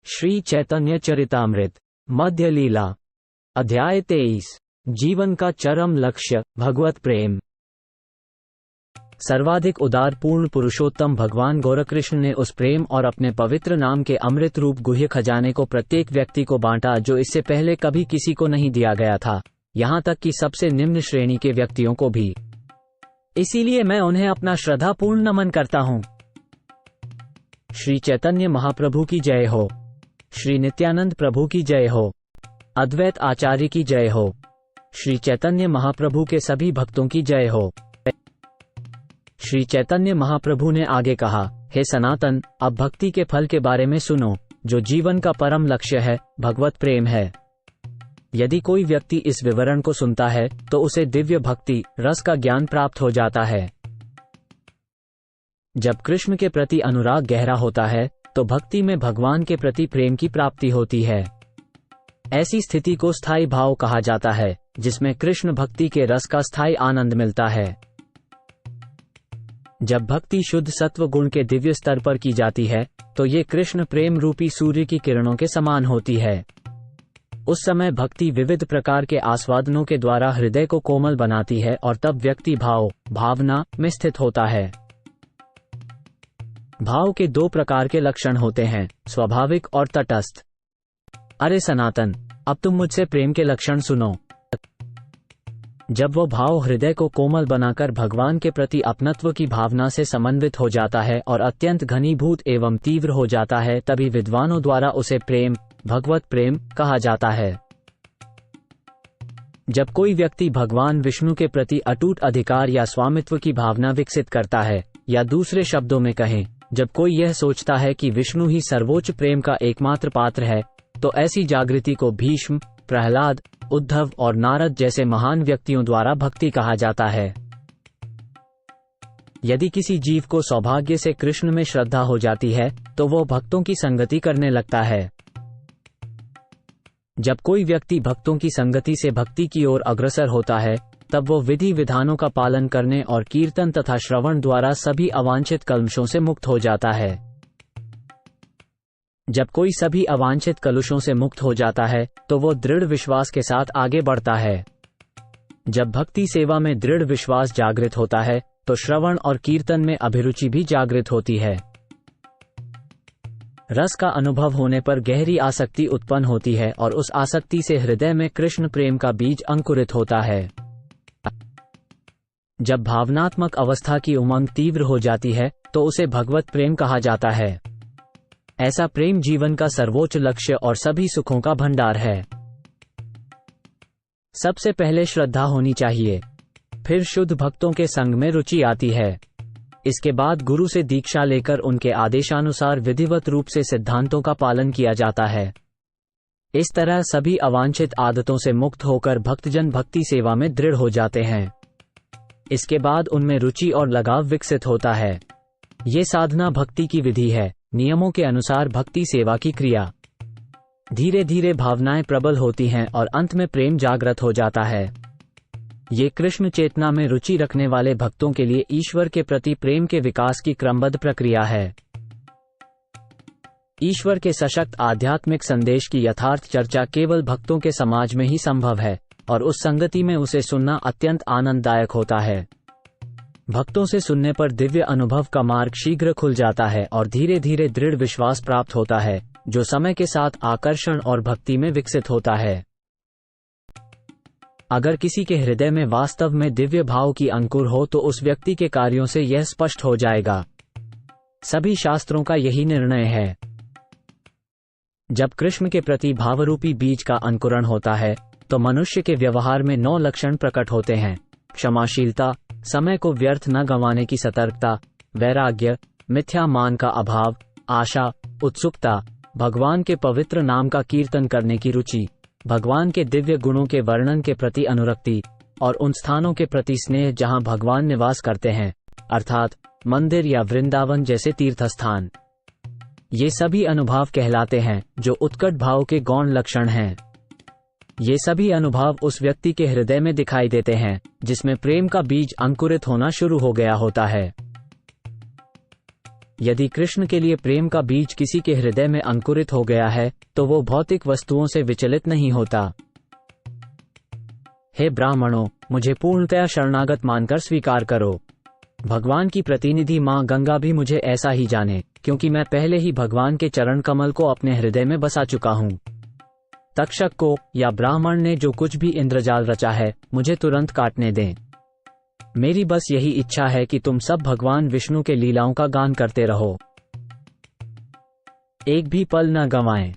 श्री चैतन्य चरितामृत मध्य लीला अध्याय 23 जीवन का चरम लक्ष्य भगवत प्रेम। सर्वाधिक उदार पूर्ण पुरुषोत्तम भगवान गौरकृष्ण ने उस प्रेम और अपने पवित्र नाम के अमृत रूप गुह्य खजाने को प्रत्येक व्यक्ति को बांटा जो इससे पहले कभी किसी को नहीं दिया गया था, यहाँ तक कि सबसे निम्न श्रेणी के व्यक्तियों को भी। इसीलिए मैं उन्हें अपना श्रद्धापूर्ण नमन करता हूँ। श्री चैतन्य महाप्रभु की जय हो। श्री नित्यानंद प्रभु की जय हो। अद्वैत आचार्य की जय हो। श्री चैतन्य महाप्रभु के सभी भक्तों की जय हो। श्री चैतन्य महाप्रभु ने आगे कहा, हे सनातन, अब भक्ति के फल के बारे में सुनो, जो जीवन का परम लक्ष्य है, भगवत प्रेम है। यदि कोई व्यक्ति इस विवरण को सुनता है तो उसे दिव्य भक्ति रस का ज्ञान प्राप्त हो जाता है। जब कृष्ण के प्रति अनुराग गहरा होता है तो भक्ति में भगवान के प्रति प्रेम की प्राप्ति होती है। ऐसी स्थिति को स्थायी भाव कहा जाता है, जिसमें कृष्ण भक्ति के रस का स्थायी आनंद मिलता है। जब भक्ति शुद्ध सत्व गुण के दिव्य स्तर पर की जाती है तो ये कृष्ण प्रेम रूपी सूर्य की किरणों के समान होती है। उस समय भक्ति विविध प्रकार के आस्वादनों के द्वारा हृदय को कोमल बनाती है और तब व्यक्ति भावना में स्थित होता है। भाव के दो प्रकार के लक्षण होते हैं, स्वाभाविक और तटस्थ। अरे सनातन, अब तुम मुझसे प्रेम के लक्षण सुनो। जब वो भाव हृदय को कोमल बनाकर भगवान के प्रति अपनत्व की भावना से समन्वित हो जाता है और अत्यंत घनीभूत एवं तीव्र हो जाता है, तभी विद्वानों द्वारा उसे प्रेम, भगवत प्रेम कहा जाता है। जब कोई व्यक्ति भगवान विष्णु के प्रति अटूट अधिकार या स्वामित्व की भावना विकसित करता है, या दूसरे शब्दों में कहें, जब कोई यह सोचता है कि विष्णु ही सर्वोच्च प्रेम का एकमात्र पात्र है, तो ऐसी जागृति को भीष्म, प्रहलाद, उद्धव और नारद जैसे महान व्यक्तियों द्वारा भक्ति कहा जाता है। यदि किसी जीव को सौभाग्य से कृष्ण में श्रद्धा हो जाती है तो वो भक्तों की संगति करने लगता है। जब कोई व्यक्ति भक्तों की संगति से भक्ति की ओर अग्रसर होता है, तब वो विधि विधानों का पालन करने और कीर्तन तथा श्रवण द्वारा सभी अवांछित कल्मशों से मुक्त हो जाता है। जब कोई सभी अवांछित कलुषों से मुक्त हो जाता है तो वो दृढ़ विश्वास के साथ आगे बढ़ता है। जब भक्ति सेवा में दृढ़ विश्वास जागृत होता है तो श्रवण और कीर्तन में अभिरुचि भी जागृत होती है। रस का अनुभव होने पर गहरी आसक्ति उत्पन्न होती है और उस आसक्ति से हृदय में कृष्ण प्रेम का बीज अंकुरित होता है। जब भावनात्मक अवस्था की उमंग तीव्र हो जाती है तो उसे भगवत प्रेम कहा जाता है। ऐसा प्रेम जीवन का सर्वोच्च लक्ष्य और सभी सुखों का भंडार है। सबसे पहले श्रद्धा होनी चाहिए, फिर शुद्ध भक्तों के संग में रुचि आती है। इसके बाद गुरु से दीक्षा लेकर उनके आदेशानुसार विधिवत रूप से सिद्धांतों का पालन किया जाता है। इस तरह सभी अवांछित आदतों से मुक्त होकर भक्तजन भक्ति सेवा में दृढ़ हो जाते हैं। इसके बाद उनमें रुचि और लगाव विकसित होता है। ये साधना भक्ति की विधि है, नियमों के अनुसार भक्ति सेवा की क्रिया। धीरे धीरे भावनाएं प्रबल होती हैं और अंत में प्रेम जागृत हो जाता है। ये कृष्ण चेतना में रुचि रखने वाले भक्तों के लिए ईश्वर के प्रति प्रेम के विकास की क्रमबद्ध प्रक्रिया है। ईश्वर के सशक्त आध्यात्मिक संदेश की यथार्थ चर्चा केवल भक्तों के समाज में ही संभव है और उस संगति में उसे सुनना अत्यंत आनंददायक होता है। भक्तों से सुनने पर दिव्य अनुभव का मार्ग शीघ्र खुल जाता है और धीरे धीरे दृढ़ विश्वास प्राप्त होता है, जो समय के साथ आकर्षण और भक्ति में विकसित होता है। अगर किसी के हृदय में वास्तव में दिव्य भाव की अंकुर हो तो उस व्यक्ति के कार्यों से यह स्पष्ट हो जाएगा। सभी शास्त्रों का यही निर्णय है। जब कृष्ण के प्रति भावरूपी बीज का अंकुरण होता है तो मनुष्य के व्यवहार में 9 लक्षण प्रकट होते हैं: क्षमाशीलता, समय को व्यर्थ न गंवाने की सतर्कता, वैराग्य, मिथ्या मान का अभाव, आशा, उत्सुकता, भगवान के पवित्र नाम का कीर्तन करने की रुचि, भगवान के दिव्य गुणों के वर्णन के प्रति अनुरक्ति और उन स्थानों के प्रति स्नेह जहां भगवान निवास करते हैं, अर्थात मंदिर या वृंदावन जैसे तीर्थस्थान। ये सभी अनुभव कहलाते हैं, जो उत्कट भाव के गौण लक्षण हैं। ये सभी अनुभव उस व्यक्ति के हृदय में दिखाई देते हैं जिसमें प्रेम का बीज अंकुरित होना शुरू हो गया होता है। यदि कृष्ण के लिए प्रेम का बीज किसी के हृदय में अंकुरित हो गया है तो वो भौतिक वस्तुओं से विचलित नहीं होता। हे ब्राह्मणों, मुझे पूर्णतया शरणागत मानकर स्वीकार करो। भगवान की प्रतिनिधि मां गंगा भी मुझे ऐसा ही जाने, क्योंकि मैं पहले ही भगवान के चरण कमल को अपने हृदय में बसा चुका हूं। तक्षक को या ब्राह्मण ने जो कुछ भी इंद्रजाल रचा है, मुझे तुरंत काटने दें। मेरी बस यही इच्छा है कि तुम सब भगवान विष्णु के लीलाओं का गान करते रहो, एक भी पल न गंवाएं।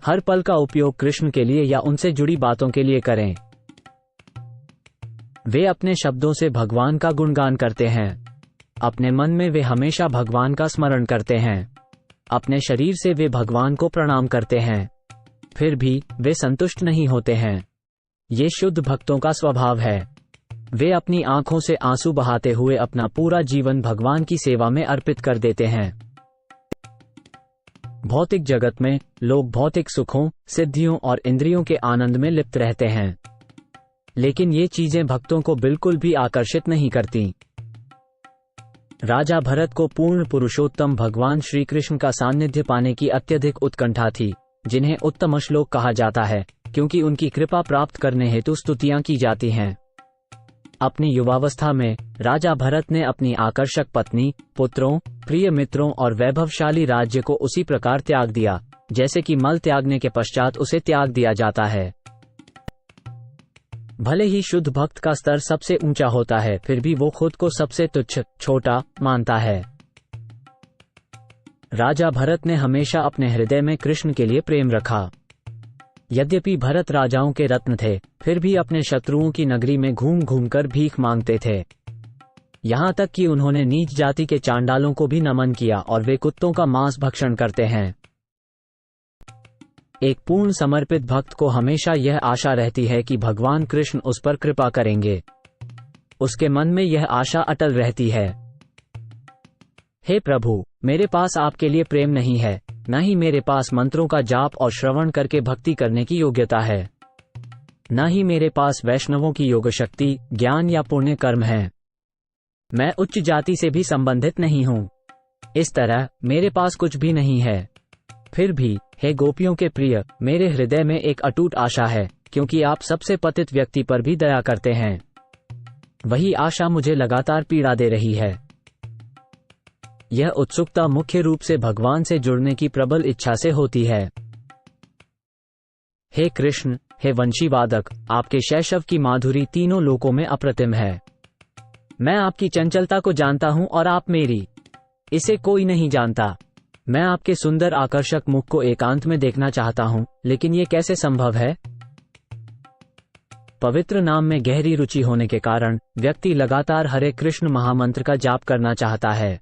हर पल का उपयोग कृष्ण के लिए या उनसे जुड़ी बातों के लिए करें। वे अपने शब्दों से भगवान का गुणगान करते हैं, अपने मन में वे हमेशा भगवान का स्मरण करते हैं, अपने शरीर से वे भगवान को प्रणाम करते हैं, फिर भी वे संतुष्ट नहीं होते हैं। ये शुद्ध भक्तों का स्वभाव है। वे अपनी आंखों से आंसू बहाते हुए अपना पूरा जीवन भगवान की सेवा में अर्पित कर देते हैं। भौतिक जगत में लोग भौतिक सुखों, सिद्धियों और इंद्रियों के आनंद में लिप्त रहते हैं, लेकिन ये चीजें भक्तों को बिल्कुल भी आकर्षित नहीं करती। राजा भरत को पूर्ण पुरुषोत्तम भगवान श्री कृष्ण का सान्निध्य पाने की अत्यधिक उत्कंठा थी, जिन्हें उत्तम श्लोक कहा जाता है, क्योंकि उनकी कृपा प्राप्त करने हेतु स्तुतियां की जाती हैं। अपनी युवावस्था में राजा भरत ने अपनी आकर्षक पत्नी, पुत्रों, प्रिय मित्रों और वैभवशाली राज्य को उसी प्रकार त्याग दिया जैसे कि मल त्यागने के पश्चात उसे त्याग दिया जाता है। भले ही शुद्ध भक्त का स्तर सबसे ऊंचा होता है, फिर भी वो खुद को सबसे तुच्छ, छोटा मानता है। राजा भरत ने हमेशा अपने हृदय में कृष्ण के लिए प्रेम रखा। यद्यपि भरत राजाओं के रत्न थे, फिर भी अपने शत्रुओं की नगरी में घूम घूमकर भीख मांगते थे। यहाँ तक कि उन्होंने नीच जाति के चांडालों को भी नमन किया और वे कुत्तों का मांस भक्षण करते हैं। एक पूर्ण समर्पित भक्त को हमेशा यह आशा रहती है कि भगवान कृष्ण उस पर कृपा करेंगे। उसके मन में यह आशा अटल रहती है। हे प्रभु, मेरे पास आपके लिए प्रेम नहीं है, न ही मेरे पास मंत्रों का जाप और श्रवण करके भक्ति करने की योग्यता है, न ही मेरे पास वैष्णवों की योग शक्ति, ज्ञान या पुण्य कर्म है। मैं उच्च जाति से भी संबंधित नहीं हूँ। इस तरह मेरे पास कुछ भी नहीं है। फिर भी हे गोपियों के प्रिय, मेरे हृदय में एक अटूट आशा है, क्योंकि आप सबसे पतित व्यक्ति पर भी दया करते हैं। वही आशा मुझे लगातार पीड़ा दे रही है। यह उत्सुकता मुख्य रूप से भगवान से जुड़ने की प्रबल इच्छा से होती है। हे कृष्ण, हे वंशीवादक, आपके शैशव की माधुरी तीनों लोकों में अप्रतिम है। मैं आपकी चंचलता को जानता हूं और आप मेरी, इसे कोई नहीं जानता। मैं आपके सुंदर आकर्षक मुख को एकांत में देखना चाहता हूं, लेकिन ये कैसे संभव है? पवित्र नाम में गहरी रुचि होने के कारण व्यक्ति लगातार हरे कृष्ण महामंत्र का जाप करना चाहता है।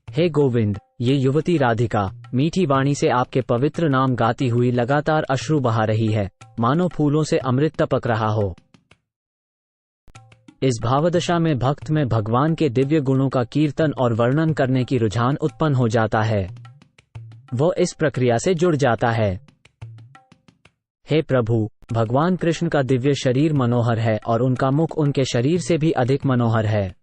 हे गोविंद, ये युवती राधिका मीठी वाणी से आपके पवित्र नाम गाती हुई लगातार अश्रु बहा रही है, मानो फूलों से अमृत टपक रहा हो। इस भावदशा में भक्त में भगवान के दिव्य गुणों का कीर्तन और वर्णन करने की रुझान उत्पन्न हो जाता है। वो इस प्रक्रिया से जुड़ जाता है। हे प्रभु, भगवान कृष्ण का दिव्य शरीर मनोहर है और उनका मुख उनके शरीर से भी अधिक मनोहर है,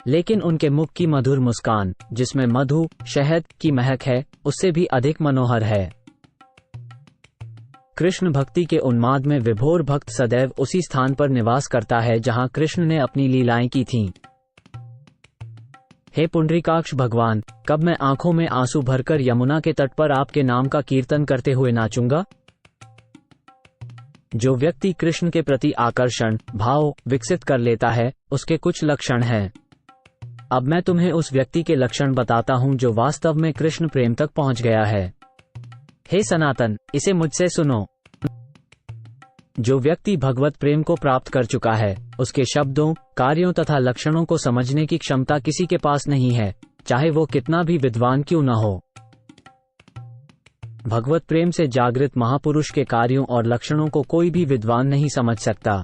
लेकिन उनके मुख की मधुर मुस्कान, जिसमें मधु, शहद की महक है, उससे भी अधिक मनोहर है। कृष्ण भक्ति के उन्माद में विभोर भक्त सदैव उसी स्थान पर निवास करता है जहां कृष्ण ने अपनी लीलाएं की थीं। हे पुंडरीकाक्ष भगवान, कब मैं आंखों में आंसू भरकर यमुना के तट पर आपके नाम का कीर्तन करते हुए नाचूंगा? जो व्यक्ति कृष्ण के प्रति आकर्षण भाव विकसित कर लेता है, उसके कुछ लक्षण हैं। अब मैं तुम्हें उस व्यक्ति के लक्षण बताता हूं जो वास्तव में कृष्ण प्रेम तक पहुंच गया है। हे सनातन, इसे मुझसे सुनो। जो व्यक्ति भगवत प्रेम को प्राप्त कर चुका है, उसके शब्दों, कार्यों तथा लक्षणों को समझने की क्षमता किसी के पास नहीं है, चाहे वो कितना भी विद्वान क्यों न हो। भगवत प्रेम से जागृत महापुरुष के कार्यों और लक्षणों को कोई भी विद्वान नहीं समझ सकता।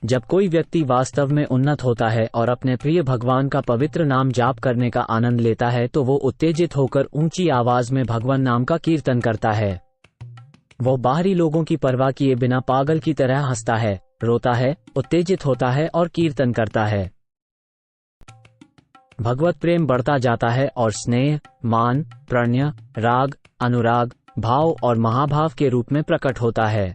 जब कोई व्यक्ति वास्तव में उन्नत होता है और अपने प्रिय भगवान का पवित्र नाम जाप करने का आनंद लेता है, तो वो उत्तेजित होकर ऊंची आवाज में भगवान नाम का कीर्तन करता है। वो बाहरी लोगों की परवाह किए बिना पागल की तरह हंसता है, रोता है, उत्तेजित होता है और कीर्तन करता है। भगवत प्रेम बढ़ता जाता है और स्नेह, मान, प्रणय, राग, अनुराग, भाव और महाभाव के रूप में प्रकट होता है।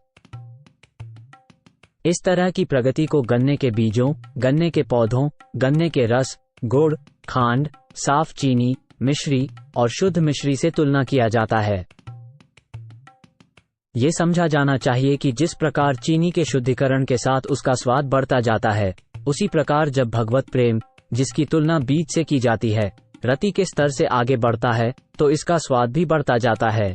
इस तरह की प्रगति को गन्ने के बीजों, गन्ने के पौधों, गन्ने के रस, गुड़, खांड, साफ चीनी, मिश्री और शुद्ध मिश्री से तुलना किया जाता है। ये समझा जाना चाहिए कि जिस प्रकार चीनी के शुद्धिकरण के साथ उसका स्वाद बढ़ता जाता है, उसी प्रकार जब भगवत प्रेम, जिसकी तुलना बीज से की जाती है, रति के स्तर से आगे बढ़ता है तो इसका स्वाद भी बढ़ता जाता है।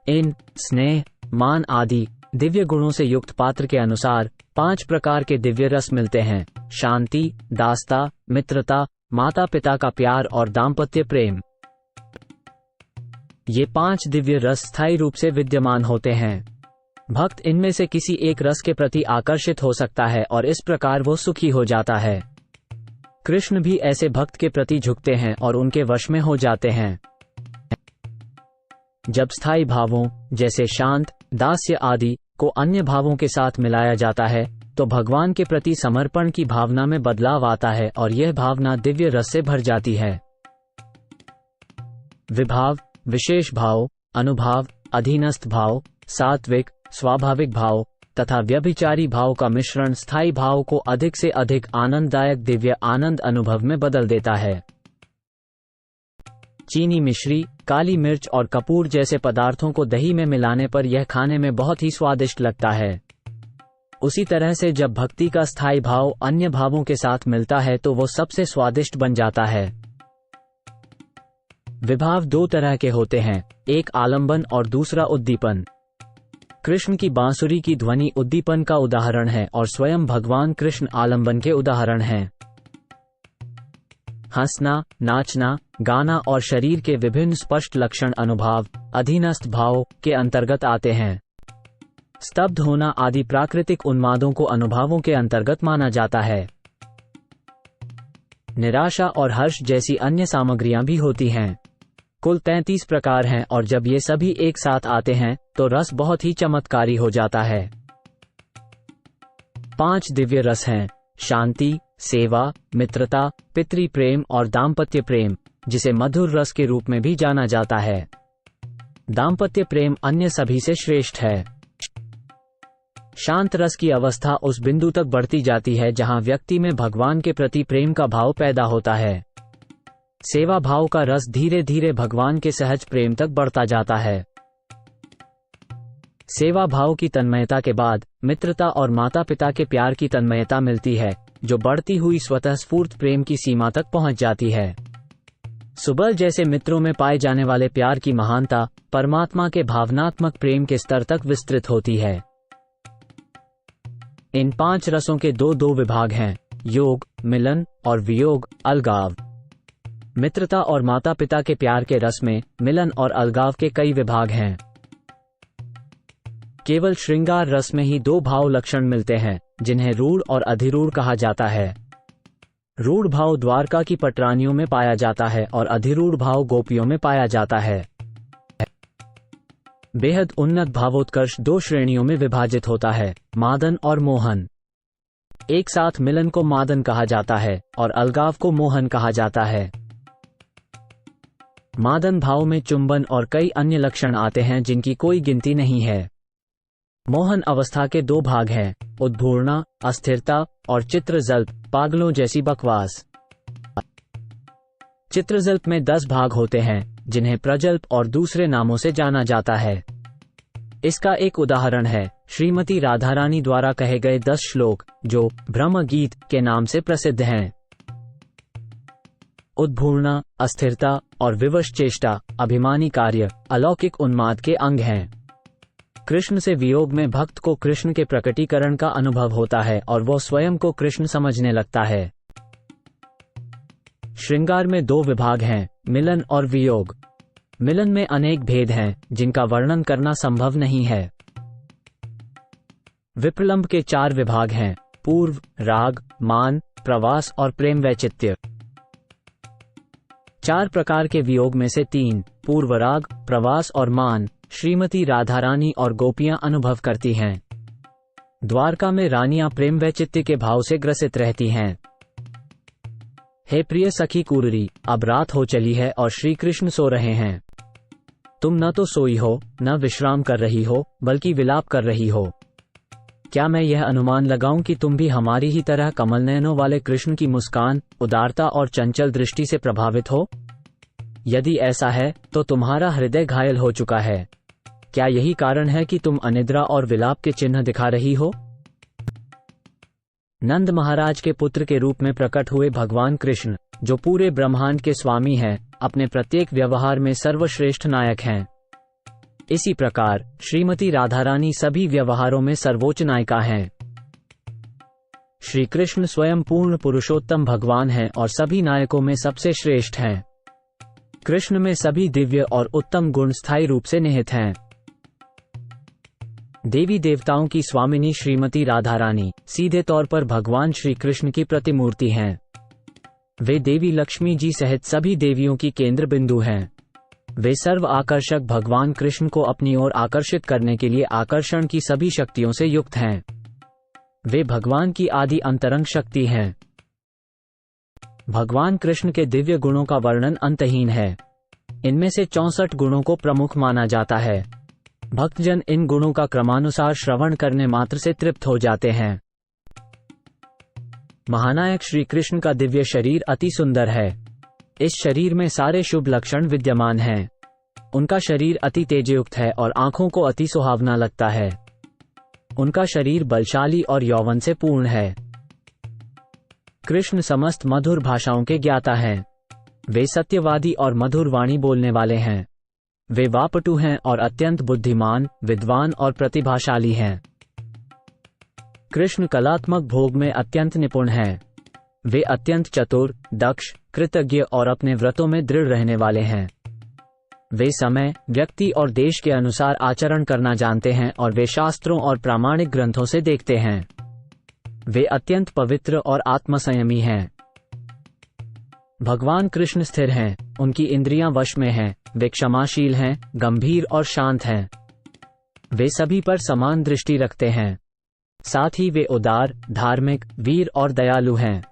इन स्नेह, मान आदि दिव्य गुणों से युक्त पात्र के अनुसार 5 प्रकार के दिव्य रस मिलते हैं: शांति, दासता, मित्रता, माता पिता का प्यार और दाम्पत्य प्रेम। ये 5 दिव्य रस स्थायी रूप से विद्यमान होते हैं। भक्त इनमें से किसी एक रस के प्रति आकर्षित हो सकता है और इस प्रकार वो सुखी हो जाता है। कृष्ण भी ऐसे भक्त के प्रति झुकते हैं और उनके वश में हो जाते हैं। जब स्थायी भावों जैसे शांत, दास्य आदि को अन्य भावों के साथ मिलाया जाता है तो भगवान के प्रति समर्पण की भावना में बदलाव आता है और यह भावना दिव्य रस से भर जाती है। विभाव, विशेष भाव, अनुभाव, अधीनस्थ भाव, सात्विक, स्वाभाविक भाव तथा व्यभिचारी भाव का मिश्रण स्थायी भाव को अधिक से अधिक आनंददायक दिव्य आनंद अनुभव में बदल देता है। चीनी मिश्री, काली मिर्च और कपूर जैसे पदार्थों को दही में मिलाने पर यह खाने में बहुत ही स्वादिष्ट लगता है। उसी तरह से जब भक्ति का स्थायी भाव अन्य भावों के साथ मिलता है तो वो सबसे स्वादिष्ट बन जाता है। विभाव 2 तरह के होते हैं, एक आलंबन और दूसरा उद्दीपन। कृष्ण की बांसुरी की ध्वनि उद्दीपन का उदाहरण है और स्वयं भगवान कृष्ण आलंबन के उदाहरण हैं। हंसना, नाचना, गाना और शरीर के विभिन्न स्पष्ट लक्षण अनुभाव, अधीनस्थ भाव के अंतर्गत आते हैं। स्तब्ध होना आदि प्राकृतिक उन्मादों को अनुभावों के अंतर्गत माना जाता है। निराशा और हर्ष जैसी अन्य सामग्रियां भी होती हैं। कुल 33 प्रकार हैं और जब ये सभी एक साथ आते हैं तो रस बहुत ही चमत्कारी हो जाता है। 5 दिव्य रस हैं: शांति, सेवा, मित्रता, पितृ प्रेम और दाम्पत्य प्रेम, जिसे मधुर रस के रूप में भी जाना जाता है। दाम्पत्य प्रेम अन्य सभी से श्रेष्ठ है। शांत रस की अवस्था उस बिंदु तक बढ़ती जाती है जहां व्यक्ति में भगवान के प्रति प्रेम का भाव पैदा होता है। सेवा भाव का रस धीरे धीरे भगवान के सहज प्रेम तक बढ़ता जाता है। सेवा भाव की तन्मयता के बाद मित्रता और माता पिता के प्यार की तन्मयता मिलती है, जो बढ़ती हुई स्वतः स्फूर्त प्रेम की सीमा तक पहुंच जाती है। सुबल जैसे मित्रों में पाए जाने वाले प्यार की महानता परमात्मा के भावनात्मक प्रेम के स्तर तक विस्तृत होती है। इन 5 रसों के दो विभाग हैं: योग, मिलन और वियोग, अलगाव। मित्रता और माता पिता के प्यार के रस में मिलन और अलगाव के कई विभाग हैं। केवल श्रृंगार रस में ही 2 भाव लक्षण मिलते हैं, जिन्हें रूढ़ और अधिरूढ़ कहा जाता है। रूढ़ भाव द्वारका की पटरानियों में पाया जाता है और अधिरूढ़ भाव गोपियों में पाया जाता है। बेहद उन्नत भावोत्कर्ष 2 श्रेणियों में विभाजित होता है: मादन और मोहन। एक साथ मिलन को मादन कहा जाता है और अलगाव को मोहन कहा जाता है। मादन भाव में चुंबन और कई अन्य लक्षण आते हैं जिनकी कोई गिनती नहीं है। मोहन अवस्था के 2 भाग हैं: उद्भूर्णा, अस्थिरता और चित्रजल्प, पागलों जैसी बकवास। चित्रजल्प में 10 भाग होते हैं, जिन्हें प्रजल्प और दूसरे नामों से जाना जाता है। इसका एक उदाहरण है श्रीमती राधारानी द्वारा कहे गए 10 श्लोक, जो ब्रह्म गीत के नाम से प्रसिद्ध हैं। उद्भूर्णा, अस्थिरता और विवश चेष्टा अभिमानी कार्य, अलौकिक उन्माद के अंग हैं। कृष्ण से वियोग में भक्त को कृष्ण के प्रकटीकरण का अनुभव होता है और वो स्वयं को कृष्ण समझने लगता है। श्रृंगार में 2 विभाग हैं: मिलन और वियोग। मिलन में अनेक भेद हैं जिनका वर्णन करना संभव नहीं है। विप्रलंब के 4 विभाग हैं: पूर्व, राग, मान, प्रवास और प्रेम वैचित्य। 4 प्रकार के वियोग में से 3, पूर्व राग, प्रवास और मान, श्रीमती राधारानी और गोपियां अनुभव करती हैं। द्वारका में रानियां प्रेम वैचित्य के भाव से ग्रसित रहती हैं। हे प्रिय सखी कुररी, अब रात हो चली है और श्री कृष्ण सो रहे हैं। तुम न तो सोई हो, न विश्राम कर रही हो, बल्कि विलाप कर रही हो। क्या मैं यह अनुमान लगाऊं कि तुम भी हमारी ही तरह कमल नयनों वाले कृष्ण की मुस्कान, उदारता और चंचल दृष्टि से प्रभावित हो? यदि ऐसा है तो तुम्हारा हृदय घायल हो चुका है। क्या यही कारण है कि तुम अनिद्रा और विलाप के चिन्ह दिखा रही हो? नंद महाराज के पुत्र के रूप में प्रकट हुए भगवान कृष्ण, जो पूरे ब्रह्मांड के स्वामी हैं, अपने प्रत्येक व्यवहार में सर्वश्रेष्ठ नायक हैं। इसी प्रकार श्रीमती राधारानी सभी व्यवहारों में सर्वोच्च नायिका हैं। श्री कृष्ण स्वयं पूर्ण पुरुषोत्तम भगवान हैं और सभी नायकों में सबसे श्रेष्ठ हैं। कृष्ण में सभी दिव्य और उत्तम गुण स्थायी रूप से निहित हैं। देवी देवताओं की स्वामिनी श्रीमती राधारानी सीधे तौर पर भगवान श्री कृष्ण की प्रतिमूर्ति हैं। वे देवी लक्ष्मी जी सहित सभी देवियों की केंद्र बिंदु हैं। वे सर्व आकर्षक भगवान कृष्ण को अपनी ओर आकर्षित करने के लिए आकर्षण की सभी शक्तियों से युक्त हैं। वे भगवान की आदि अंतरंग शक्ति हैं। भगवान कृष्ण के दिव्य गुणों का वर्णन अंतहीन है। इनमें से 64 गुणों को प्रमुख माना जाता है। भक्तजन इन गुणों का क्रमानुसार श्रवण करने मात्र से तृप्त हो जाते हैं। महानायक श्री कृष्ण का दिव्य शरीर अति सुंदर है। इस शरीर में सारे शुभ लक्षण विद्यमान हैं। उनका शरीर अति तेजयुक्त है और आंखों को अति सुहावना लगता है। उनका शरीर बलशाली और यौवन से पूर्ण है। कृष्ण समस्त मधुर भाषाओं के ज्ञाता हैं। वे सत्यवादी और मधुर वाणी बोलने वाले हैं। वे वापटु हैं और अत्यंत बुद्धिमान, विद्वान और प्रतिभाशाली हैं। कृष्ण कलात्मक भोग में अत्यंत निपुण हैं। वे अत्यंत चतुर, दक्ष, कृतज्ञ और अपने व्रतों में दृढ़ रहने वाले हैं। वे समय, व्यक्ति और देश के अनुसार आचरण करना जानते हैं और वे शास्त्रों और प्रामाणिक ग्रंथों से देखते हैं। वे अत्यंत पवित्र और आत्मसंयमी हैं। भगवान कृष्ण स्थिर हैं, उनकी इंद्रियां वश में हैं, वे क्षमाशील हैं, गंभीर और शांत हैं। वे सभी पर समान दृष्टि रखते हैं। साथ ही वे उदार, धार्मिक, वीर और दयालु हैं।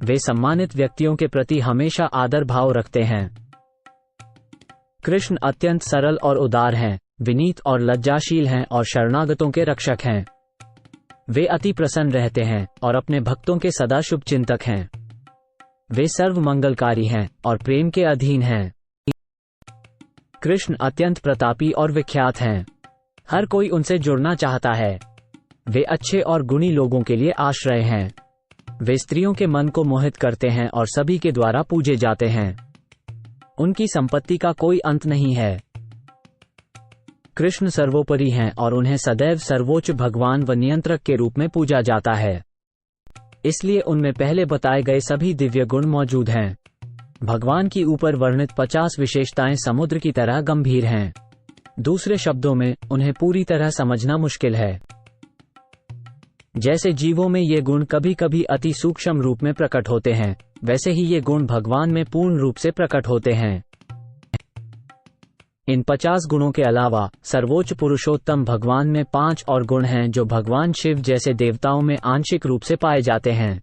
वे सम्मानित व्यक्तियों के प्रति हमेशा आदर भाव रखते हैं। कृष्ण अत्यंत सरल और उदार हैं, विनीत और लज्जाशील हैं और शरणागतों के रक्षक हैं। वे अति प्रसन्न रहते हैं और अपने भक्तों के सदा शुभ चिंतक हैं। वे सर्व मंगलकारी हैं और प्रेम के अधीन हैं। कृष्ण अत्यंत प्रतापी और विख्यात हैं। हर कोई उनसे जुड़ना चाहता है। वे अच्छे और गुणी लोगों के लिए आश्रय हैं। वे स्त्रियों के मन को मोहित करते हैं और सभी के द्वारा पूजे जाते हैं। उनकी संपत्ति का कोई अंत नहीं है। कृष्ण सर्वोपरि हैं और उन्हें सदैव सर्वोच्च भगवान व नियंत्रक के रूप में पूजा जाता है। इसलिए उनमें पहले बताए गए सभी दिव्य गुण मौजूद हैं। भगवान की ऊपर वर्णित 50 विशेषताएं समुद्र की तरह गंभीर हैं। दूसरे शब्दों में उन्हें पूरी तरह समझना मुश्किल है। जैसे जीवों में ये गुण कभी कभी अति सूक्ष्म रूप में प्रकट होते हैं, वैसे ही ये गुण भगवान में पूर्ण रूप से प्रकट होते हैं। इन 50 गुणों के अलावा सर्वोच्च पुरुषोत्तम भगवान में 5 और गुण हैं जो भगवान शिव जैसे देवताओं में आंशिक रूप से पाए जाते हैं।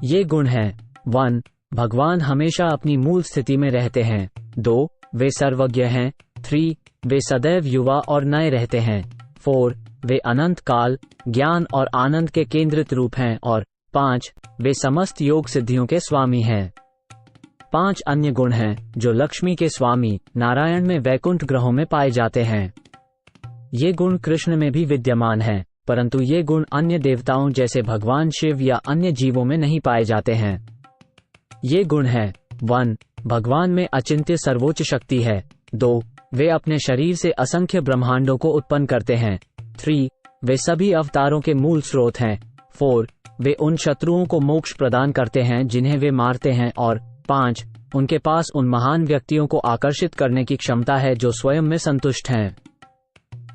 ये गुण हैं: 1. भगवान हमेशा अपनी मूल स्थिति में रहते हैं। 2. वे सर्वज्ञ हैं। 3. वे सदैव युवा और नए रहते हैं। 4. वे अनंत काल, ज्ञान और आनंद के केंद्रित रूप हैं। और 5. वे समस्त योग सिद्धियों के स्वामी हैं। 5 अन्य गुण हैं जो लक्ष्मी के स्वामी नारायण में वैकुंठ ग्रहों में पाए जाते हैं। ये गुण कृष्ण में भी विद्यमान हैं, परंतु ये गुण अन्य देवताओं जैसे भगवान शिव या अन्य जीवों में नहीं पाए जाते हैं। ये गुण हैं: 1. भगवान में अचिंत्य सर्वोच्च शक्ति है। 2. वे अपने शरीर से असंख्य ब्रह्मांडों को उत्पन्न करते हैं। 3. वे सभी अवतारों के मूल स्रोत हैं। 4. वे उन शत्रुओं को मोक्ष प्रदान करते हैं जिन्हें वे मारते हैं। और 5. उनके पास उन महान व्यक्तियों को आकर्षित करने की क्षमता है जो स्वयं में संतुष्ट हैं।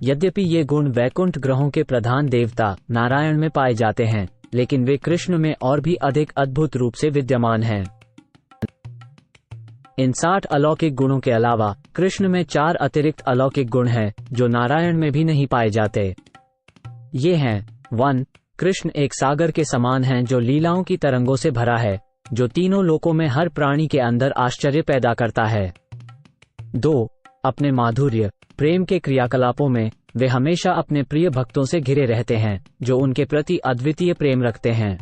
यद्यपि ये गुण वैकुंठ ग्रहों के प्रधान देवता नारायण में पाए जाते हैं, लेकिन वे कृष्ण में और भी अधिक अद्भुत रूप से विद्यमान हैं। इन 60 अलौकिक गुणों के अलावा कृष्ण में 4 अतिरिक्त अलौकिक गुण हैं जो नारायण में भी नहीं पाए जाते। ये हैं: 1. कृष्ण एक सागर के समान हैं जो लीलाओं की तरंगों से भरा है, जो तीनों लोकों में हर प्राणी के अंदर आश्चर्य पैदा करता है। 2. अपने माधुर्य प्रेम के क्रियाकलापों में वे हमेशा अपने प्रिय भक्तों से घिरे रहते हैं, जो उनके प्रति अद्वितीय प्रेम रखते हैं।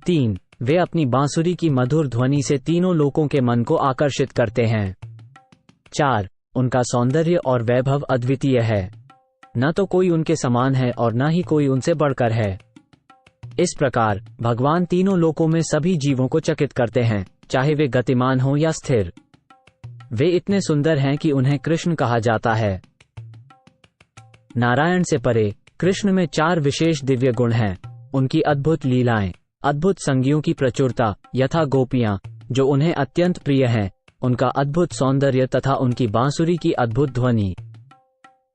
3. वे अपनी बांसुरी की मधुर ध्वनि से तीनों लोकों के मन को आकर्षित करते हैं। 4. उनका सौंदर्य और वैभव अद्वितीय है, न तो कोई उनके समान है और न ही कोई उनसे बढ़कर है। इस प्रकार भगवान तीनों लोकों में सभी जीवों को चकित करते हैं, चाहे वे गतिमान हो या स्थिर। वे इतने सुंदर हैं कि उन्हें कृष्ण कहा जाता है। नारायण से परे कृष्ण में 4 विशेष दिव्य गुण हैं। उनकी अद्भुत लीलाएं, अद्भुत संगियों की प्रचुरता यथा गोपियां, जो उन्हें अत्यंत प्रिय हैं, उनका अद्भुत सौंदर्य तथा उनकी बांसुरी की अद्भुत ध्वनि।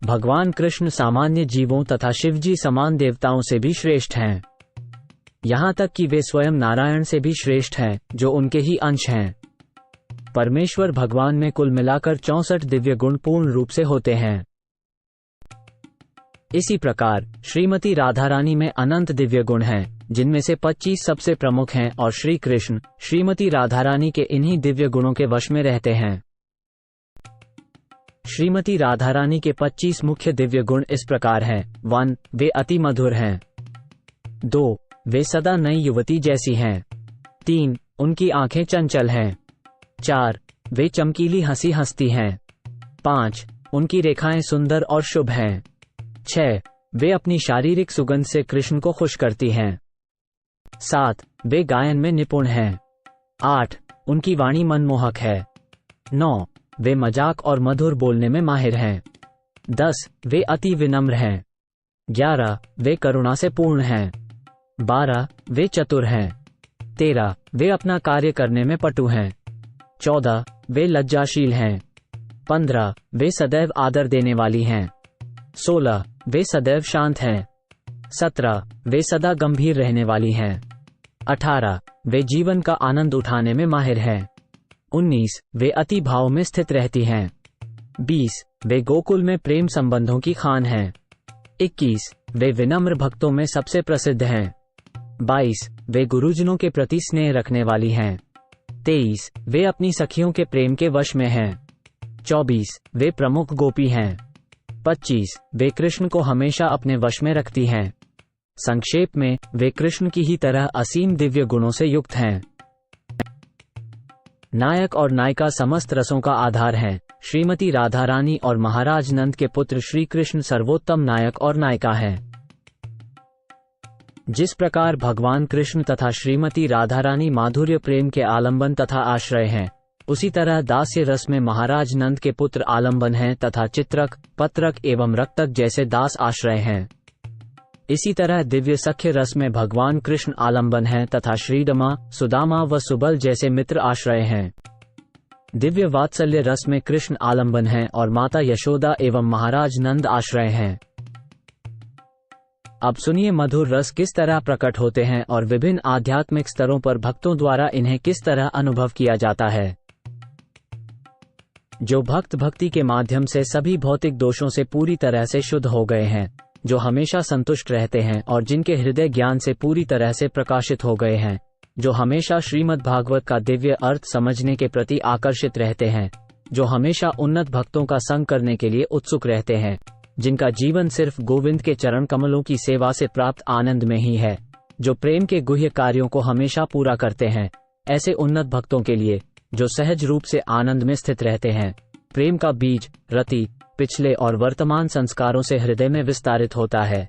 भगवान कृष्ण सामान्य जीवों तथा शिवजी समान देवताओं से भी श्रेष्ठ हैं। यहाँ तक कि वे स्वयं नारायण से भी श्रेष्ठ हैं, जो उनके ही अंश हैं। परमेश्वर भगवान में कुल मिलाकर 64 दिव्य गुण पूर्ण रूप से होते हैं। इसी प्रकार श्रीमती राधा रानी में अनंत दिव्य गुण हैं, जिनमें से 25 सबसे प्रमुख हैं और श्री कृष्ण श्रीमती राधा रानी के इन्हीं दिव्य गुणों के वश में रहते हैं। श्रीमती राधा रानी के 25 मुख्य दिव्य गुण इस प्रकार हैं। 1. वे अति मधुर हैं। 2. वे सदा नई युवती जैसी हैं। 3. उनकी आंखें चंचल हैं। 4. वे चमकीली हंसी हंसती हैं। 5. उनकी रेखाएं सुंदर और शुभ हैं। 6. वे अपनी शारीरिक सुगंध से कृष्ण को खुश करती हैं। 7. वे गायन में निपुण हैं। 8. उनकी वाणी मनमोहक है। 9. वे मजाक और मधुर बोलने में माहिर हैं। 10. वे अति विनम्र हैं। 11. वे करुणा से पूर्ण हैं। 12. वे चतुर हैं। 13. वे अपना कार्य करने में पटु हैं। 14. वे लज्जाशील हैं। 15. वे सदैव आदर देने वाली हैं। 16. वे सदैव शांत हैं। 17. वे सदा गंभीर रहने वाली हैं। 18. वे जीवन का आनंद उठाने में माहिर हैं। 19. वे अति भाव में स्थित रहती हैं। 20. वे गोकुल में प्रेम संबंधों की खान हैं। 21. वे विनम्र भक्तों में सबसे प्रसिद्ध हैं। 22. वे गुरुजनों के प्रति स्नेह रखने वाली हैं। 23. वे अपनी सखियों के प्रेम के वश में हैं। 24. वे प्रमुख गोपी हैं। 25. वे कृष्ण को हमेशा अपने वश में रखती हैं। संक्षेप में वे कृष्ण की ही तरह असीम दिव्य गुणों से युक्त हैं। नायक और नायिका समस्त रसों का आधार हैं। श्रीमती राधा रानी और महाराज नंद के पुत्र श्री कृष्ण सर्वोत्तम नायक और नायिका हैं। जिस प्रकार भगवान कृष्ण तथा श्रीमती राधा रानी माधुर्य प्रेम के आलंबन तथा आश्रय हैं, उसी तरह दास्य रस में महाराज नंद के पुत्र आलंबन हैं तथा चित्रक, पत्रक एवं रक्तक जैसे दास आश्रय हैं। इसी तरह दिव्य सख्य रस में भगवान कृष्ण आलंबन हैं तथा श्रीदमा, सुदामा व सुबल जैसे मित्र आश्रय हैं। दिव्य वात्सल्य रस में कृष्ण आलंबन हैं और माता यशोदा एवं महाराज नंद आश्रय हैं। अब सुनिए मधुर रस किस तरह प्रकट होते हैं और विभिन्न आध्यात्मिक स्तरों पर भक्तों द्वारा इन्हें किस तरह अनुभव किया जाता है। जो भक्त भक्ति के माध्यम से सभी भौतिक दोषों से पूरी तरह से शुद्ध हो गए हैं, जो हमेशा संतुष्ट रहते हैं और जिनके हृदय ज्ञान से पूरी तरह से प्रकाशित हो गए हैं, जो हमेशा श्रीमद् भागवत का दिव्य अर्थ समझने के प्रति आकर्षित रहते हैं, जो हमेशा उन्नत भक्तों का संग करने के लिए उत्सुक रहते हैं, जिनका जीवन सिर्फ गोविंद के चरण कमलों की सेवा से प्राप्त आनंद में ही है, जो प्रेम के गुह्य कार्यों को हमेशा पूरा करते हैं, ऐसे उन्नत भक्तों के लिए जो सहज रूप से आनंद में स्थित रहते हैं, प्रेम का बीज रति पिछले और वर्तमान संस्कारों से हृदय में विस्तारित होता है।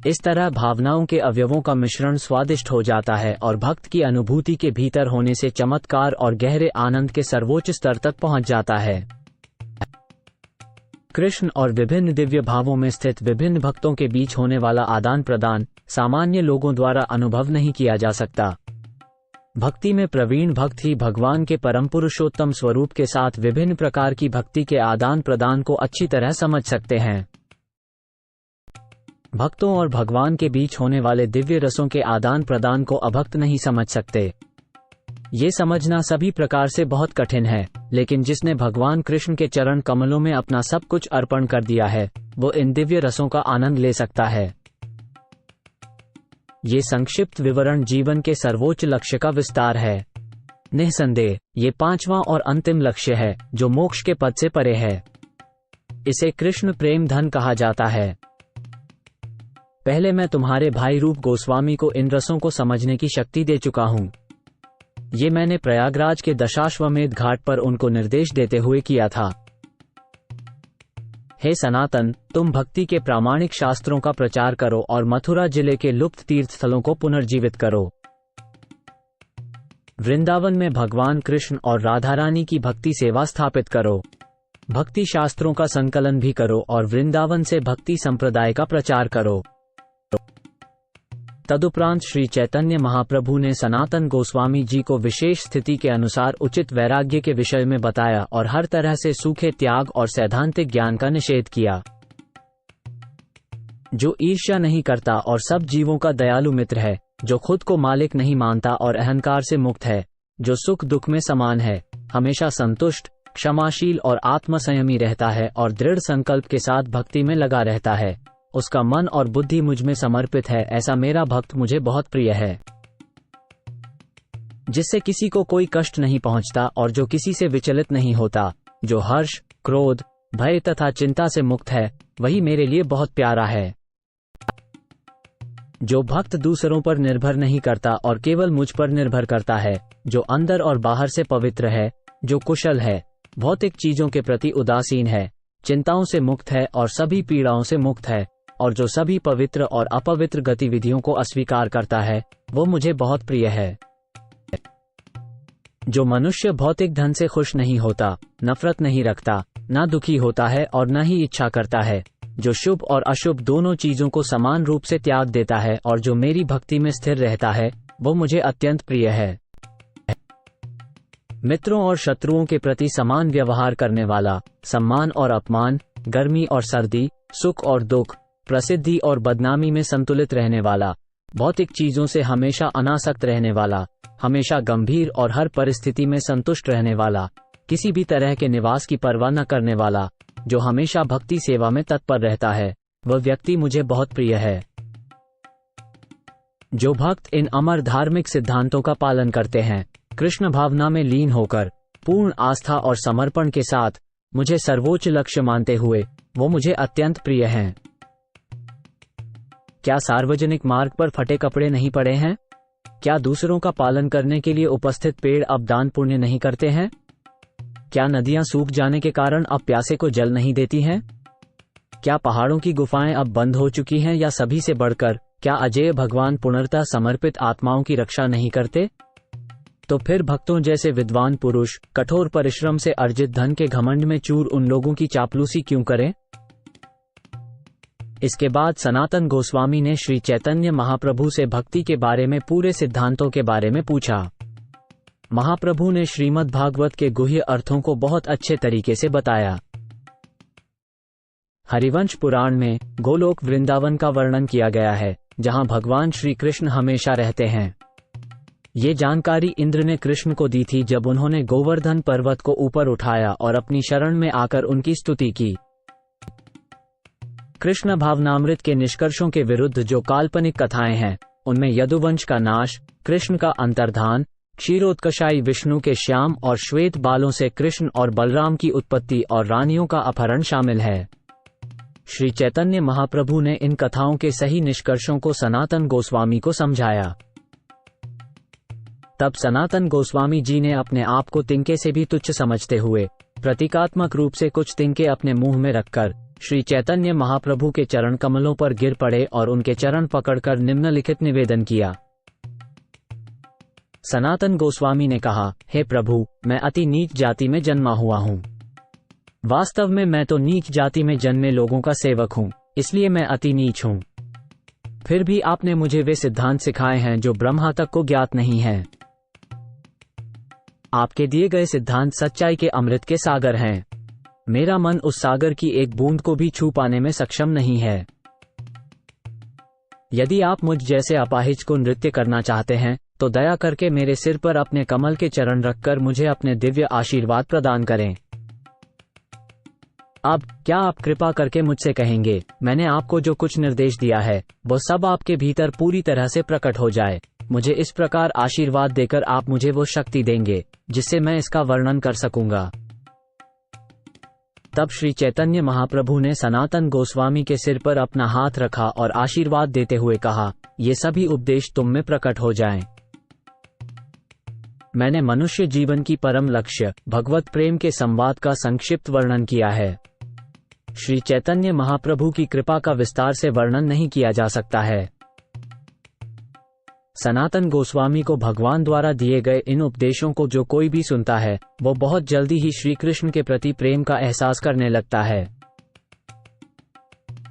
इस तरह भावनाओं के अवयवों का मिश्रण स्वादिष्ट हो जाता है और भक्त की अनुभूति के भीतर होने से चमत्कार और गहरे आनंद के सर्वोच्च स्तर तक पहुंच जाता है। कृष्ण और विभिन्न दिव्य भावों में स्थित विभिन्न भक्तों के बीच होने वाला आदान प्रदान सामान्य लोगों द्वारा अनुभव नहीं किया जा सकता। भक्ति में प्रवीण भक्त ही भगवान के परम पुरुषोत्तम स्वरूप के साथ विभिन्न प्रकार की भक्ति के आदान प्रदान को अच्छी तरह समझ सकते हैं। भक्तों और भगवान के बीच होने वाले दिव्य रसों के आदान प्रदान को अभक्त नहीं समझ सकते। ये समझना सभी प्रकार से बहुत कठिन है, लेकिन जिसने भगवान कृष्ण के चरण कमलों में अपना सब कुछ अर्पण कर दिया है, वो इन दिव्य रसों का आनंद ले सकता है। ये संक्षिप्त विवरण जीवन के सर्वोच्च लक्ष्य का विस्तार है। निःसंदेह ये पांचवां और अंतिम लक्ष्य है जो मोक्ष के पद से परे है। इसे कृष्ण प्रेम धन कहा जाता है। पहले मैं तुम्हारे भाई रूप गोस्वामी को इन रसों को समझने की शक्ति दे चुका हूं। ये मैंने प्रयागराज के दशाश्वमेध घाट पर उनको निर्देश देते हुए किया था। हे सनातन, तुम भक्ति के प्रामाणिक शास्त्रों का प्रचार करो और मथुरा जिले के लुप्त तीर्थ स्थलों को पुनर्जीवित करो। वृंदावन में भगवान कृष्ण और राधा रानी की भक्ति सेवा स्थापित करो। भक्ति शास्त्रों का संकलन भी करो और वृंदावन से भक्ति संप्रदाय का प्रचार करो। तदुपरांत श्री चैतन्य महाप्रभु ने सनातन गोस्वामी जी को विशेष स्थिति के अनुसार उचित वैराग्य के विषय में बताया और हर तरह से सूखे त्याग और सैद्धांतिक ज्ञान का निषेध किया। जो ईर्ष्या नहीं करता और सब जीवों का दयालु मित्र है, जो खुद को मालिक नहीं मानता और अहंकार से मुक्त है, जो सुख दुख में समान है, हमेशा संतुष्ट, क्षमाशील और आत्मसंयमी रहता है और दृढ़ संकल्प के साथ भक्ति में लगा रहता है, उसका मन और बुद्धि मुझ में समर्पित है, ऐसा मेरा भक्त मुझे बहुत प्रिय है। जिससे किसी को कोई कष्ट नहीं पहुंचता और जो किसी से विचलित नहीं होता, जो हर्ष, क्रोध, भय तथा चिंता से मुक्त है, वही मेरे लिए बहुत प्यारा है। जो भक्त दूसरों पर निर्भर नहीं करता और केवल मुझ पर निर्भर करता है, जो अंदर और बाहर से पवित्र है, जो कुशल है, भौतिक चीजों के प्रति उदासीन है, चिंताओं से मुक्त है और सभी पीड़ाओं से मुक्त है, और जो सभी पवित्र और अपवित्र गतिविधियों को अस्वीकार करता है, वो मुझे बहुत प्रिय है। जो मनुष्य भौतिक धन से खुश नहीं होता, नफरत नहीं रखता, ना दुखी होता है और न ही इच्छा करता है, जो शुभ और अशुभ दोनों चीजों को समान रूप से त्याग देता है और जो मेरी भक्ति में स्थिर रहता है, वो मुझे अत्यंत प्रिय है। मित्रों और शत्रुओं के प्रति समान व्यवहार करने वाला, सम्मान और अपमान, गर्मी और सर्दी, सुख और दुख, प्रसिद्धि और बदनामी में संतुलित रहने वाला, भौतिक चीजों से हमेशा अनासक्त रहने वाला, हमेशा गंभीर और हर परिस्थिति में संतुष्ट रहने वाला, किसी भी तरह के निवास की परवाह न करने वाला, जो हमेशा भक्ति सेवा में तत्पर रहता है, वह व्यक्ति मुझे बहुत प्रिय है। जो भक्त इन अमर धार्मिक सिद्धांतों का पालन करते हैं, कृष्ण भावना में लीन होकर, पूर्ण आस्था और समर्पण के साथ, मुझे सर्वोच्च लक्ष्य मानते हुए, वो मुझे अत्यंत प्रिय हैं। क्या सार्वजनिक मार्ग पर फटे कपड़े नहीं पड़े हैं? क्या दूसरों का पालन करने के लिए उपस्थित पेड़ अब दान पुण्य नहीं करते हैं? क्या नदियां सूख जाने के कारण अब प्यासे को जल नहीं देती हैं? क्या पहाड़ों की गुफाएं अब बंद हो चुकी हैं? या सभी से बढ़कर क्या अजेय भगवान पूर्णतः समर्पित आत्माओं की रक्षा नहीं करते? तो फिर भक्तों जैसे विद्वान पुरुष कठोर परिश्रम से अर्जित धन के घमंड में चूर उन लोगों की चापलूसी क्यों करें? इसके बाद सनातन गोस्वामी ने श्री चैतन्य महाप्रभु से भक्ति के बारे में पूरे सिद्धांतों के बारे में पूछा। महाप्रभु ने श्रीमद् भागवत के गुह्य अर्थों को बहुत अच्छे तरीके से बताया। हरिवंश पुराण में गोलोक वृंदावन का वर्णन किया गया है, जहां भगवान श्री कृष्ण हमेशा रहते हैं। ये जानकारी इंद्र ने कृष्ण को दी थी जब उन्होंने गोवर्धन पर्वत को ऊपर उठाया और अपनी शरण में आकर उनकी स्तुति की। कृष्ण भावनामृत के निष्कर्षों के विरुद्ध जो काल्पनिक कथाएं हैं, उनमें यदुवंश का नाश, कृष्ण का अंतर्धान, क्षीरोत्कर्षाई विष्णु के श्याम और श्वेत बालों से कृष्ण और बलराम की उत्पत्ति और रानियों का अपहरण शामिल है। श्री चैतन्य महाप्रभु ने इन कथाओं के सही निष्कर्षों को सनातन गोस्वामी को समझाया। तब सनातन गोस्वामी जी ने अपने आप को तिनके से भी तुच्छ समझते हुए प्रतीकात्मक रूप से कुछ तिनके अपने मुंह में रखकर श्री चैतन्य महाप्रभु के चरण कमलों पर गिर पड़े और उनके चरण पकड़कर निम्नलिखित निवेदन किया। सनातन गोस्वामी ने कहा, हे प्रभु, मैं अति नीच जाति में जन्मा हुआ हूँ। वास्तव में मैं तो नीच जाति में जन्मे लोगों का सेवक हूँ, इसलिए मैं अति नीच हूँ। फिर भी आपने मुझे वे सिद्धांत सिखाए हैं जो ब्रह्मा तक को ज्ञात नहीं हैं। आपके दिए गए सिद्धांत सच्चाई के अमृत के सागर हैं। मेरा मन उस सागर की एक बूंद को भी छू पाने में सक्षम नहीं है। यदि आप मुझ जैसे अपाहिज को नृत्य करना चाहते हैं, तो दया करके मेरे सिर पर अपने कमल के चरण रखकर मुझे अपने दिव्य आशीर्वाद प्रदान करें। अब क्या आप कृपा करके मुझसे कहेंगे, मैंने आपको जो कुछ निर्देश दिया है वो सब आपके भीतर पूरी तरह से प्रकट हो जाए। मुझे इस प्रकार आशीर्वाद देकर आप मुझे वो शक्ति देंगे जिससे मैं इसका वर्णन कर सकूंगा। तब श्री चैतन्य महाप्रभु ने सनातन गोस्वामी के सिर पर अपना हाथ रखा और आशीर्वाद देते हुए कहा, ये सभी उपदेश तुम में प्रकट हो जाएं। मैंने मनुष्य जीवन की परम लक्ष्य भगवत प्रेम के संवाद का संक्षिप्त वर्णन किया है। श्री चैतन्य महाप्रभु की कृपा का विस्तार से वर्णन नहीं किया जा सकता है। सनातन गोस्वामी को भगवान द्वारा दिए गए इन उपदेशों को जो कोई भी सुनता है वो बहुत जल्दी ही श्री कृष्ण के प्रति प्रेम का एहसास करने लगता है।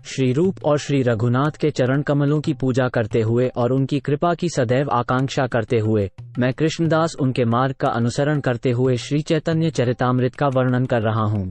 श्री रूप और श्री रघुनाथ के चरण कमलों की पूजा करते हुए और उनकी कृपा की सदैव आकांक्षा करते हुए मैं कृष्णदास उनके मार्ग का अनुसरण करते हुए श्री चैतन्य चरितामृत का वर्णन कर रहा हूँ।